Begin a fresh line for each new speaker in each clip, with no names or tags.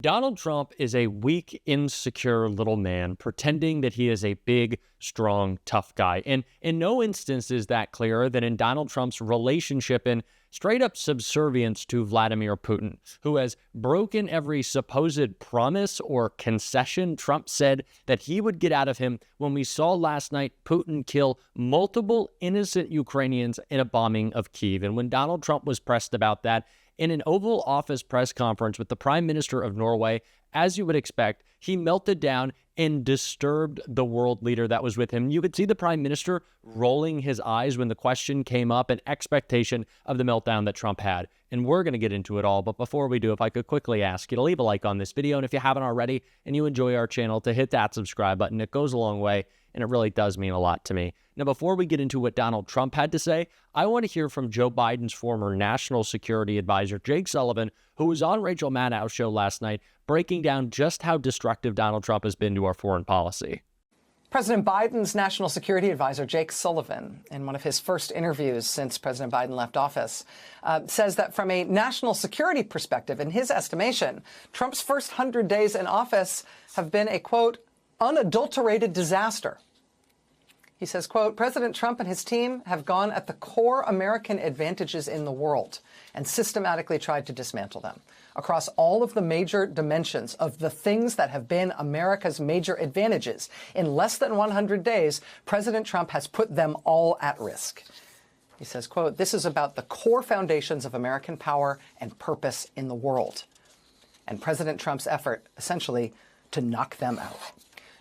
Donald Trump is a weak, insecure little man pretending that he is a big, strong, tough guy. And in no instance is that clearer than in Donald Trump's relationship and straight-up subservience to Vladimir Putin, who has broken every supposed promise or concession Trump said that he would get out of him when we saw last night Putin kill multiple innocent Ukrainians in a bombing of Kyiv. And when Donald Trump was pressed about that, in an Oval Office press conference with the Prime Minister of Norway, as you would expect, he melted down and disturbed the world leader that was with him. You could see the Prime Minister rolling his eyes when the question came up, an expectation of the meltdown that Trump had. And we're going to get into it all. But before we do, if I could quickly ask you to leave a like on this video. And if you haven't already and you enjoy our channel, to hit that subscribe button. It goes a long way, and it really does mean a lot to me. Now, before we get into what Donald Trump had to say, I want to hear from Joe Biden's former national security advisor, Jake Sullivan, who was on Rachel Maddow's show last night, breaking down just how destructive Donald Trump has been to our foreign policy.
President Biden's national security advisor, Jake Sullivan, in one of his first interviews since President Biden left office, says that from a national security perspective, in his estimation, Trump's first 100 days in office have been a, quote, unadulterated disaster. He says, quote, President Trump and his team have gone at the core American advantages in the world and systematically tried to dismantle them. Across all of the major dimensions of the things that have been America's major advantages, in less than 100 days, President Trump has put them all at risk. He says, quote, this is about the core foundations of American power and purpose in the world. And President Trump's effort, essentially, to knock them out.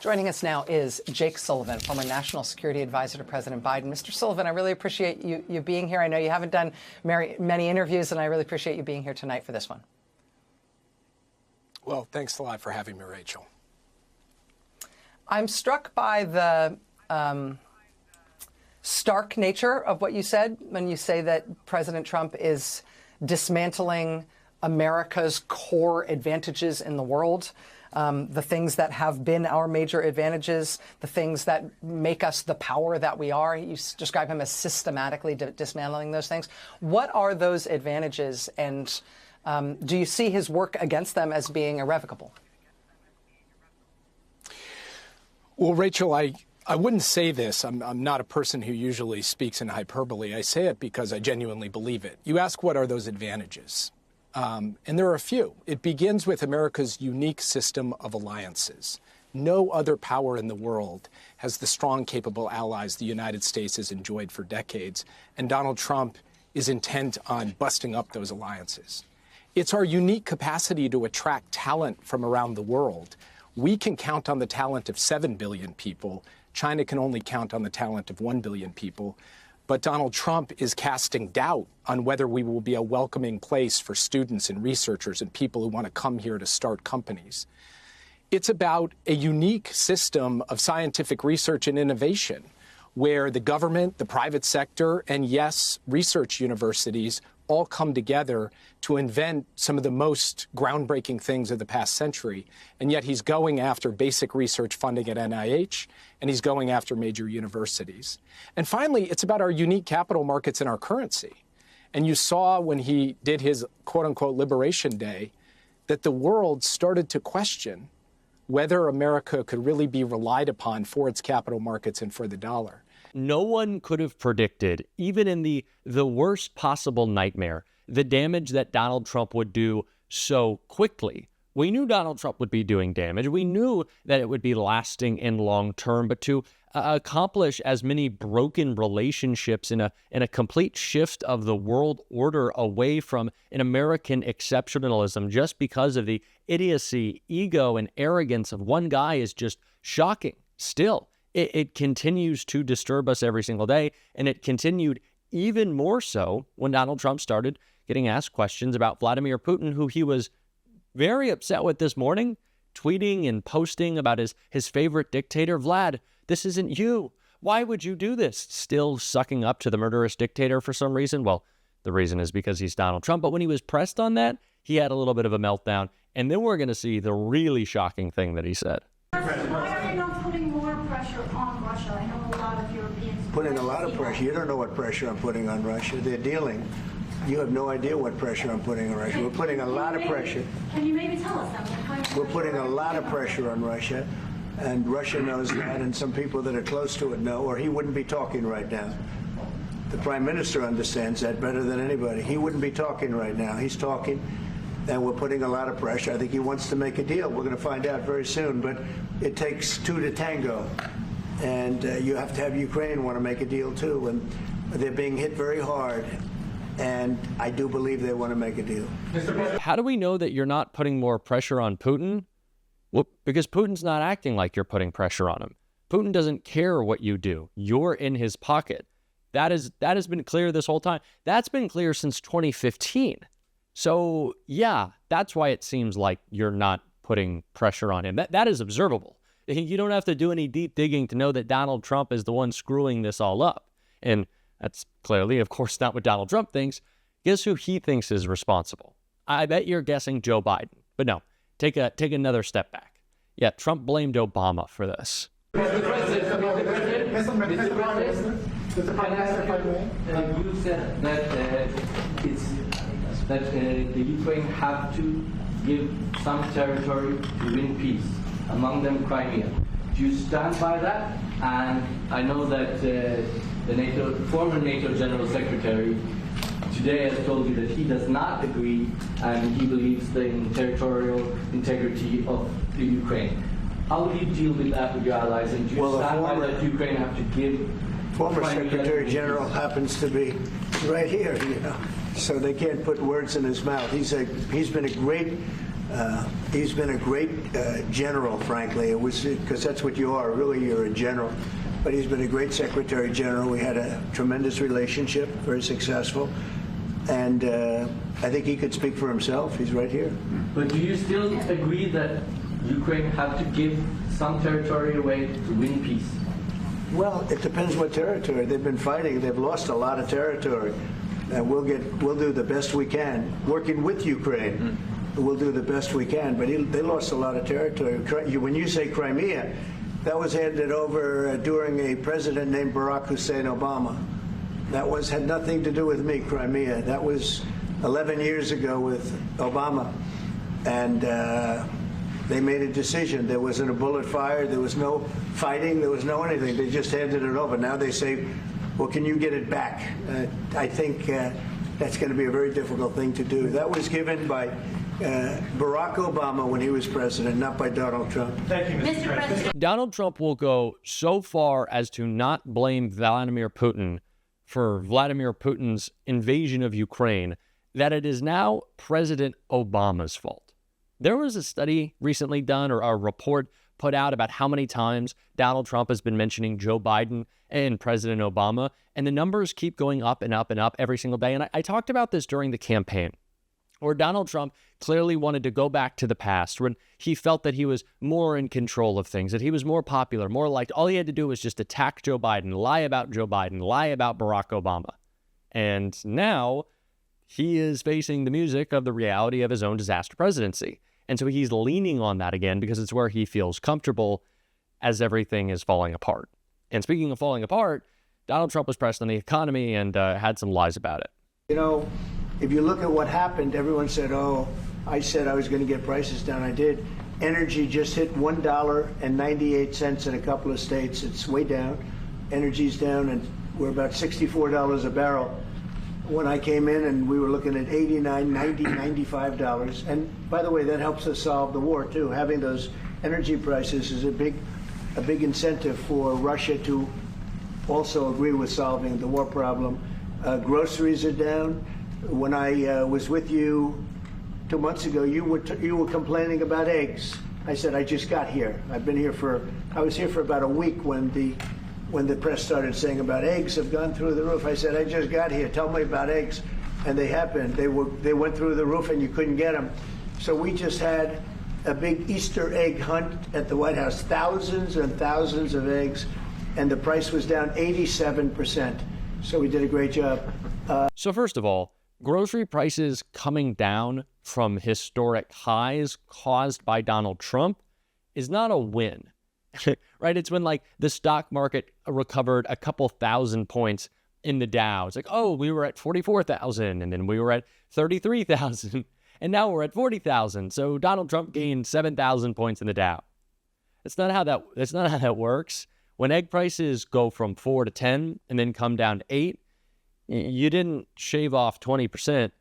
Joining us now is Jake Sullivan, former national security advisor to President Biden. Mr. Sullivan, I really appreciate you being here. I know you haven't done many interviews, and I really appreciate you being here tonight for this one.
Well, thanks a lot for having me, Rachel.
I'm struck by the stark nature of what you said when you say that President Trump is dismantling America's core advantages in the world. The things that have been our major advantages, the things that make us the power that we are. You describe him as systematically dismantling those things. What are those advantages, and do you see his work against them as being irrevocable?
Well, Rachel, I wouldn't say this. I'm not a person who usually speaks in hyperbole. I say it because I genuinely believe it. You ask, what are those advantages? And there are a few. It begins with America's unique system of alliances. No other power in the world has the strong, capable allies the United States has enjoyed for decades, and Donald Trump is intent on busting up those alliances. It's our unique capacity to attract talent from around the world. We can count on the talent of 7 billion people. China can only count on the talent of 1 billion people. But Donald Trump is casting doubt on whether we will be a welcoming place for students and researchers and people who want to come here to start companies. It's about a unique system of scientific research and innovation where the government, the private sector, and yes, research universities all come together to invent some of the most groundbreaking things of the past century. And yet he's going after basic research funding at NIH, and he's going after major universities. And finally, it's about our unique capital markets and our currency. And you saw when he did his quote-unquote Liberation Day that the world started to question whether America could really be relied upon for its capital markets and for the dollar.
No one could have predicted, even in the worst possible nightmare, the damage that Donald Trump would do so quickly. We knew Donald Trump would be doing damage. We knew that it would be lasting and long term, but to accomplish as many broken relationships in a complete shift of the world order away from an American exceptionalism just because of the idiocy, ego, and arrogance of one guy is just shocking still. It continues to disturb us every single day, and it continued even more so when Donald Trump started getting asked questions about Vladimir Putin, who he was very upset with this morning, tweeting and posting about his favorite dictator. Vlad, this isn't you. Why would you do this? Still sucking up to the murderous dictator for some reason? Well, the reason is because he's Donald Trump. But when he was pressed on that, he had a little bit of a meltdown. And then we're going to see the really shocking thing that he said.
Why are you not putting more pressure on Russia? I know a lot of Europeans.
Putting a lot of pressure. You don't know what pressure I'm putting on Russia. They're dealing. You have no idea what pressure I'm putting on Russia. We're putting a lot of pressure.
Can you maybe tell us that?
We're putting a lot of pressure on Russia, and Russia knows that, and some people that are close to it know, or he wouldn't be talking right now. The Prime Minister understands that better than anybody. He wouldn't be talking right now. He's talking, and we're putting a lot of pressure. I think he wants to make a deal. We're going to find out very soon, but it takes two to tango, and you have to have Ukraine want to make a deal too, and they're being hit very hard, and I do believe they want to make a deal.
How do we know that you're not putting more pressure on Putin? Well, because Putin's not acting like you're putting pressure on him. Putin doesn't care what you do. You're in his pocket. That has been clear this whole time. That's been clear since 2015. So, yeah, that's why it seems like you're not putting pressure on him. That is observable. You don't have to do any deep digging to know that Donald Trump is the one screwing this all up. And that's clearly, of course, not what Donald Trump thinks. Guess who he thinks is responsible? I bet you're guessing Joe Biden. But no, take another step back. Yeah, Trump blamed Obama for this.
You said that the Ukraine have to give some territory to win peace, among them Crimea. Do you stand by that? And I know that the former NATO General Secretary today has told you that he does not agree, and he believes in territorial integrity of the Ukraine. How will you deal with that with your allies? And do you stand by that Ukraine have to give?
Former Secretary General happens to be right here, you know, so they can't put words in his mouth. He's been a great general, frankly. It was because that's what you are. Really, you're a general. But he's been a great Secretary General. We had a tremendous relationship, very successful, and I think he could speak for himself. He's right here.
But do you still agree that Ukraine have to give some territory away to win peace?
Well, it depends what territory. They've been fighting. They've lost a lot of territory. We'll do the best we can. Working with Ukraine, we'll do the best we can. But they lost a lot of territory. When you say Crimea, that was handed over during a president named Barack Hussein Obama. That had nothing to do with me, Crimea. That was 11 years ago with Obama. And they made a decision. There wasn't a bullet fired. There was no fighting. There was no anything. They just handed it over. Now they say, well, can you get it back? I think that's going to be a very difficult thing to do. That was given by Barack Obama when he was president, not by Donald Trump.
Thank you, Mr. President.
Donald Trump will go so far as to not blame Vladimir Putin for Vladimir Putin's invasion of Ukraine, that it is now President Obama's fault. There was a study recently done, or a report put out, about how many times Donald Trump has been mentioning Joe Biden and President Obama, and the numbers keep going up and up and up every single day. And I talked about this during the campaign, where Donald Trump clearly wanted to go back to the past when he felt that he was more in control of things, that he was more popular, more liked. All he had to do was just attack Joe Biden, lie about Joe Biden, lie about Barack Obama. And now he is facing the music of the reality of his own disaster presidency. And so he's leaning on that again because it's where he feels comfortable as everything is falling apart. And speaking of falling apart, Donald Trump was pressed on the economy and had some lies about it.
You know, if you look at what happened, everyone said, oh, I said I was going to get prices down. I did. Energy just hit $1.98 in a couple of states. It's way down. Energy's down, and we're about $64 a barrel. When I came in, and we were looking at $89, $90, $95. And by the way, that helps us solve the war too. Having those energy prices is a big incentive for Russia to also agree with solving the war problem. Groceries are down. When I was with you 2 months ago, you were complaining about eggs. I said I just got here. I was here for about a week when the press started saying about eggs have gone through the roof. I said, I just got here. Tell me about eggs. And they have been. They went through the roof and you couldn't get them. So we just had a big Easter egg hunt at the White House. Thousands and thousands of eggs. And the price was down 87%. So we did a great job.
So first of all, grocery prices coming down from historic highs caused by Donald Trump is not a win. Right? It's when like the stock market recovered a couple thousand points in the Dow. It's like, oh, we were at 44,000 and then we were at 33,000. And now we're at 40,000. So Donald Trump gained 7,000 points in the Dow. That's not how that works. When egg prices go from 4 to 10 and then come down to 8, you didn't shave off 20%.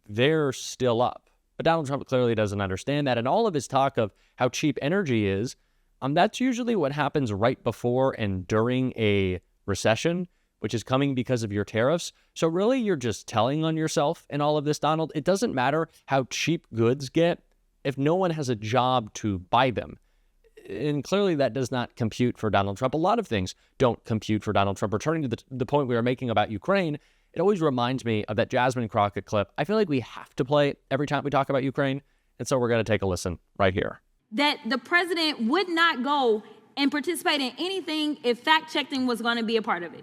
They're still up. But Donald Trump clearly doesn't understand that. And all of his talk of how cheap energy is, that's usually what happens right before and during a recession, which is coming because of your tariffs. So really, you're just telling on yourself in all of this, Donald. It doesn't matter how cheap goods get if no one has a job to buy them. And clearly that does not compute for Donald Trump. A lot of things don't compute for Donald Trump. Returning to the point we were making about Ukraine, it always reminds me of that Jasmine Crockett clip. I feel like we have to play it every time we talk about Ukraine. And so we're going to take a listen right here.
That the president would not go and participate in anything if fact-checking was going to be a part of it,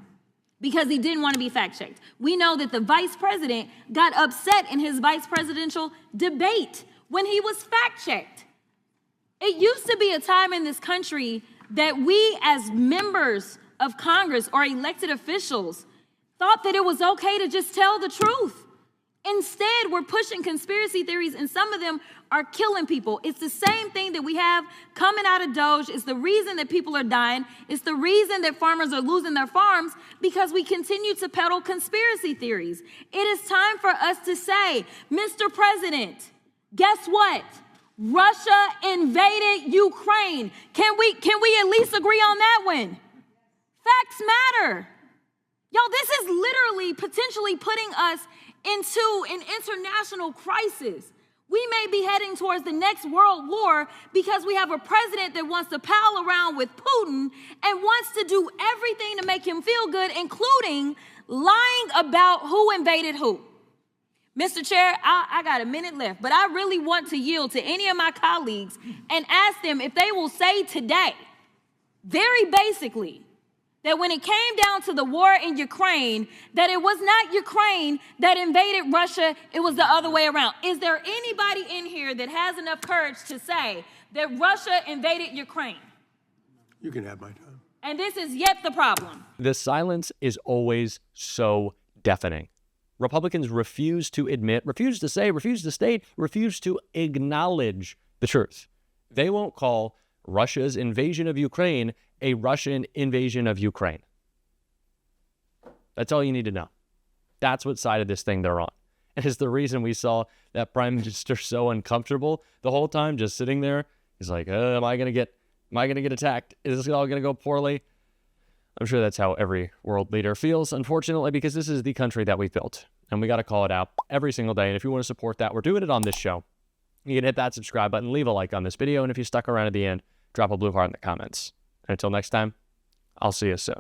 because he didn't want to be fact-checked. We know that the vice president got upset in his vice presidential debate when he was fact-checked. It used to be a time in this country that we as members of Congress or elected officials thought that it was okay to just tell the truth. Instead, we're pushing conspiracy theories, and some of them are killing people. It's the same thing that we have coming out of Doge. It's the reason that people are dying. It's the reason that farmers are losing their farms, because we continue to peddle conspiracy theories. It is time for us to say, Mr. President, guess what? Russia invaded Ukraine. Can we at least agree on that one? Facts matter. Y'all, this is literally potentially putting us into an international crisis. We may be heading towards the next world war because we have a president that wants to pal around with Putin and wants to do everything to make him feel good, including lying about who invaded who. Mr. Chair, I got a minute left, but I really want to yield to any of my colleagues and ask them if they will say today, very basically, that when it came down to the war in Ukraine, that it was not Ukraine that invaded Russia, it was the other way around. Is there anybody in here that has enough courage to say that Russia invaded Ukraine?
You can have my time.
And this is yet the problem.
The silence is always so deafening. Republicans refuse to admit, refuse to say, refuse to state, refuse to acknowledge the truth. They won't call Russia's invasion of Ukraine a Russian invasion of Ukraine. That's all you need to know. That's what side of this thing they're on. And it's the reason we saw that prime minister so uncomfortable the whole time, just sitting there. He's like, am I going to get attacked? Is this all going to go poorly? I'm sure that's how every world leader feels, unfortunately, because this is the country that we built. And we got to call it out every single day. And if you want to support that, we're doing it on this show. You can hit that subscribe button, leave a like on this video. And if you stuck around at the end, drop a blue heart in the comments. And until next time, I'll see you soon.